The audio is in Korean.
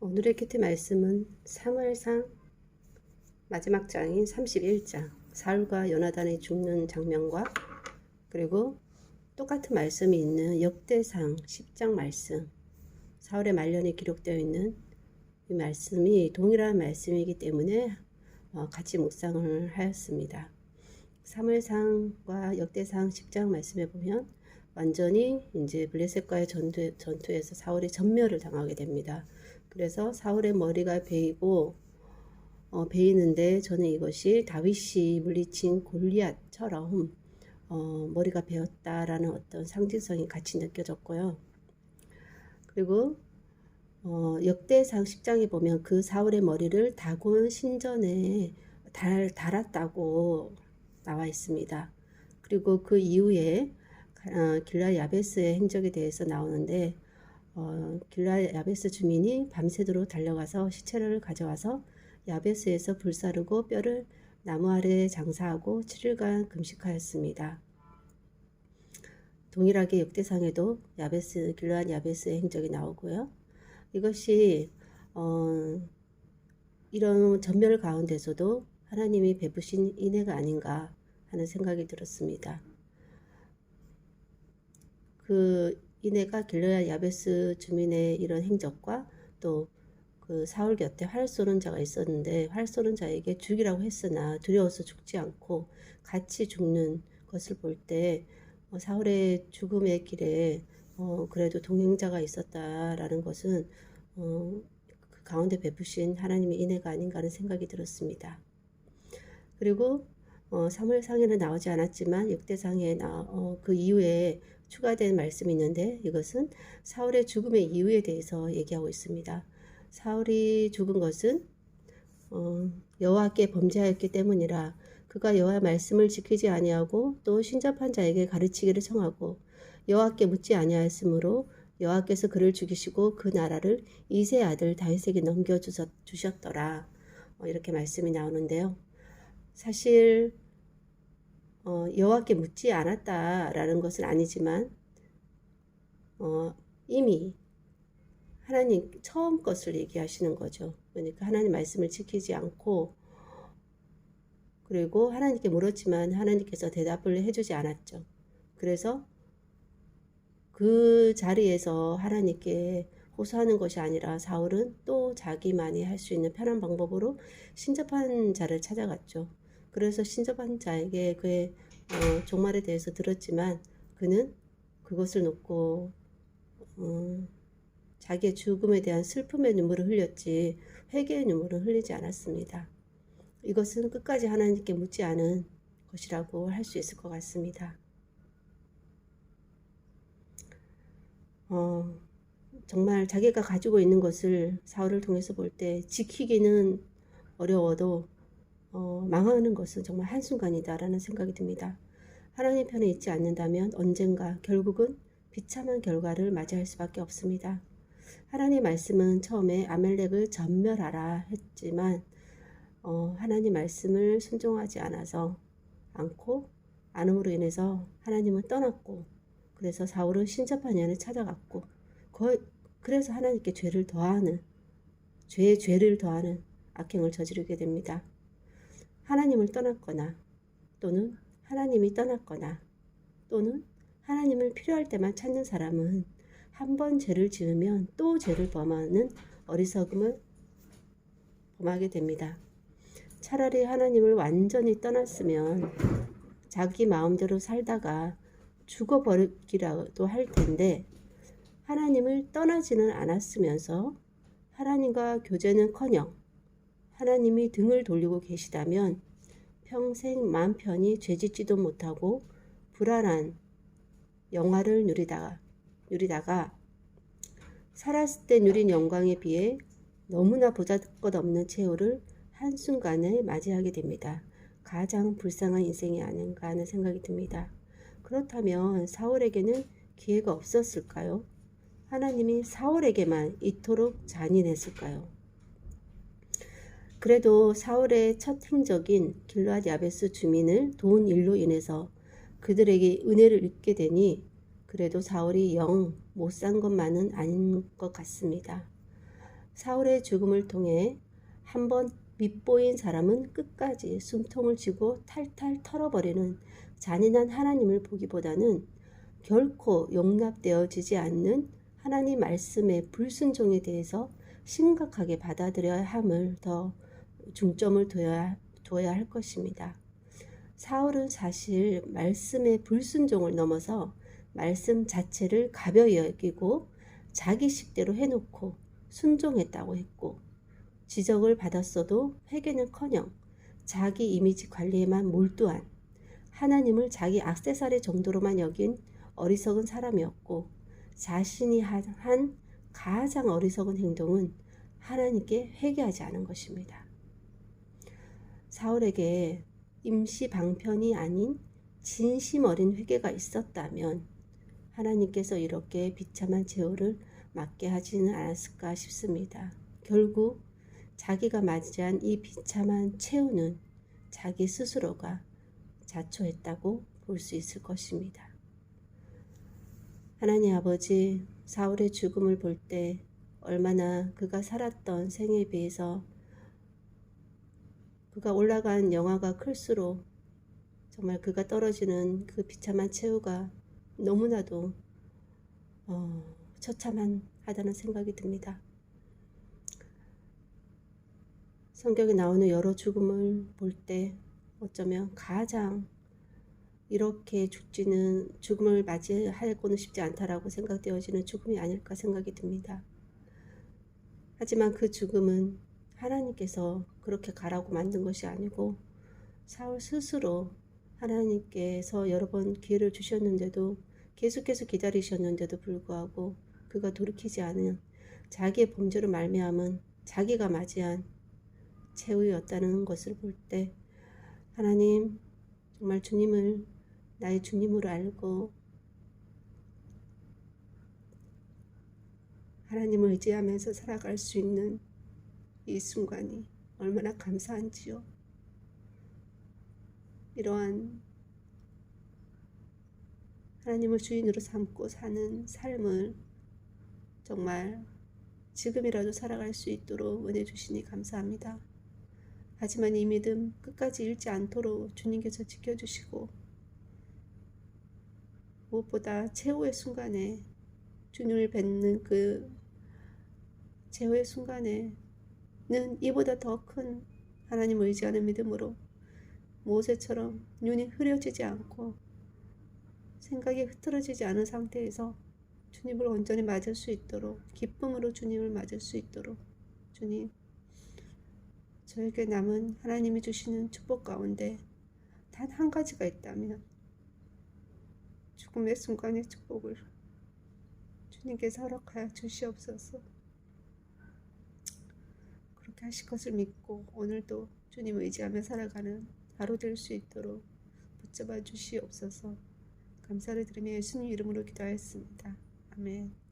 오늘의 큐티 말씀은 사무엘상 마지막 장인 31장 사울과 요나단이 죽는 장면과 그리고 똑같은 말씀이 있는 역대상 10장 말씀, 사울의 말년에 기록되어 있는 이 말씀이 동일한 말씀이기 때문에 같이 묵상을 하였습니다. 사무엘상과 역대상 10장 말씀에 보면 완전히 이제 블레셋과의 전투에서 사울이 전멸을 당하게 됩니다. 그래서 사울의 머리가 베이는데 저는 이것이 다윗이 물리친 골리앗처럼 머리가 베었다라는 어떤 상징성이 같이 느껴졌고요. 그리고 역대상 10장에 보면 그 사울의 머리를 다곤 신전에 달았다고 나와 있습니다. 그리고 그 이후에 길라 야베스의 행적에 대해서 나오는데 길라 야베스 주민이 밤새도록 달려가서 시체를 가져와서 야베스에서 불사르고 뼈를 나무 아래에 장사하고 7일간 금식하였습니다. 동일하게 역대상에도 길라 야베스의 행적이 나오고요. 이것이 이런 전멸 가운데서도 하나님이 베푸신 인애가 아닌가 하는 생각이 들었습니다. 그 인애가 길라 야베스 주민의 이런 행적과 또 그 사울 곁에 활 쏘는 자가 있었는데 활 쏘는 자에게 죽이라고 했으나 두려워서 죽지 않고 같이 죽는 것을 볼 때 사울의 죽음의 길에 그래도 동행자가 있었다라는 것은 그 가운데 베푸신 하나님의 인애가 아닌가 하는 생각이 들었습니다. 그리고 사무엘상에는 나오지 않았지만 역대상에 그 이후에 추가된 말씀이 있는데 이것은 사울의 죽음의 이유에 대해서 얘기하고 있습니다. 사울이 죽은 것은 여호와께 범죄하였기 때문이라. 그가 여호와의 말씀을 지키지 아니하고 또 신접한 자에게 가르치기를 청하고 여호와께 묻지 아니하였으므로 여호와께서 그를 죽이시고 그 나라를 이새의 아들 다윗에게 넘겨주셨더라. 이렇게 말씀이 나오는데요. 사실 여호와께 묻지 않았다라는 것은 아니지만 이미 하나님 처음 것을 얘기하시는 거죠. 그러니까 하나님 말씀을 지키지 않고 그리고 하나님께 물었지만 하나님께서 대답을 해주지 않았죠. 그래서 그 자리에서 하나님께 호소하는 것이 아니라 사울은 또 자기만이 할 수 있는 편한 방법으로 신접한 자를 찾아갔죠. 그래서 신접한 자에게 그의 종말에 대해서 들었지만 그는 그것을 놓고 자기의 죽음에 대한 슬픔의 눈물을 흘렸지 회개의 눈물을 흘리지 않았습니다. 이것은 끝까지 하나님께 묻지 않은 것이라고 할 수 있을 것 같습니다. 정말 자기가 가지고 있는 것을 사울을 통해서 볼 때 지키기는 어려워도 망하는 것은 정말 한순간이다라는 생각이 듭니다. 하나님 편에 있지 않는다면 언젠가 결국은 비참한 결과를 맞이할 수밖에 없습니다. 하나님 말씀은 처음에 아멜렉을 전멸하라 했지만 하나님 말씀을 순종하지 않음으로 인해서 하나님은 떠났고 그래서 사울은 신접한 년에 찾아갔고 그래서 하나님께 죄를 더하는 악행을 저지르게 됩니다. 하나님을 떠났거나 또는 하나님이 떠났거나 또는 하나님을 필요할 때만 찾는 사람은 한 번 죄를 지으면 또 죄를 범하는 어리석음을 범하게 됩니다. 차라리 하나님을 완전히 떠났으면 자기 마음대로 살다가 죽어버리기라도 할 텐데 하나님을 떠나지는 않았으면서 하나님과 교제는커녕 하나님이 등을 돌리고 계시다면 평생 마음 편히 죄짓지도 못하고 불안한 영화를 누리다가 살았을 때 누린 영광에 비해 너무나 보잘것없는 최후를 한순간에 맞이하게 됩니다. 가장 불쌍한 인생이 아닌가 하는 생각이 듭니다. 그렇다면 사울에게는 기회가 없었을까요? 하나님이 사울에게만 이토록 잔인했을까요? 그래도 사울의 첫 행적인 길르앗 야베스 주민을 도운 일로 인해서 그들에게 은혜를 입게 되니 그래도 사울이 영 못 산 것만은 아닌 것 같습니다. 사울의 죽음을 통해 한번 밑보인 사람은 끝까지 숨통을 쥐고 탈탈 털어버리는 잔인한 하나님을 보기보다는 결코 용납되어지지 않는 하나님 말씀의 불순종에 대해서 심각하게 받아들여야 함을 더 중점을 둬야 할 것입니다. 사울은 사실 말씀의 불순종을 넘어서 말씀 자체를 가벼이 여기고 자기 식대로 해놓고 순종했다고 했고, 지적을 받았어도 회개는커녕 자기 이미지 관리에만 몰두한 하나님을 자기 액세서리 정도로만 여긴 어리석은 사람이었고, 자신이 한 가장 어리석은 행동은 하나님께 회개하지 않은 것입니다. 사울에게 임시 방편이 아닌 진심 어린 회개가 있었다면 하나님께서 이렇게 비참한 최후를 맞게 하지는 않았을까 싶습니다. 결국 자기가 맞이한 이 비참한 최후는 자기 스스로가 자초했다고 볼 수 있을 것입니다. 하나님 아버지, 사울의 죽음을 볼 때 얼마나 그가 살았던 생에 비해서 그가 올라간 영화가 클수록 정말 그가 떨어지는 그 비참한 최후가 너무나도 처참하다는 생각이 듭니다. 성경에 나오는 여러 죽음을 볼 때 어쩌면 가장 이렇게 죽음을 맞이하고는 싶지 않다라고 생각되어지는 죽음이 아닐까 생각이 듭니다. 하지만 그 죽음은 하나님께서 그렇게 가라고 만든 것이 아니고 사울 스스로 하나님께서 여러 번 기회를 주셨는데도 계속해서 기다리셨는데도 불구하고 그가 돌이키지 않은 자기의 범죄로 말미암은 자기가 맞이한 최후였다는 것을 볼 때 하나님, 정말 주님을 나의 주님으로 알고 하나님을 의지하면서 살아갈 수 있는 이 순간이 얼마나 감사한지요. 이러한 하나님을 주인으로 삼고 사는 삶을 정말 지금이라도 살아갈 수 있도록 은혜 주시니 감사합니다. 하지만 이 믿음 끝까지 잃지 않도록 주님께서 지켜주시고, 무엇보다 최후의 순간에 주님을 뵙는 그 최후의 순간에는 이보다 더 큰 하나님을 의지하는 믿음으로 모세처럼 눈이 흐려지지 않고 생각이 흐트러지지 않은 상태에서 주님을 온전히 맞을 수 있도록, 기쁨으로 주님을 맞을 수 있도록 주님, 저에게 남은 하나님이 주시는 축복 가운데 단 한 가지가 있다면 죽음의 순간의 축복을 주님께서 허락하여 주시옵소서. 그렇게 하실 것을 믿고 오늘도 주님을 의지하며 살아가는 하루 될 수 있도록 붙잡아 주시옵소서. 감사를 드리며 예수님 이름으로 기도하였습니다. 아멘.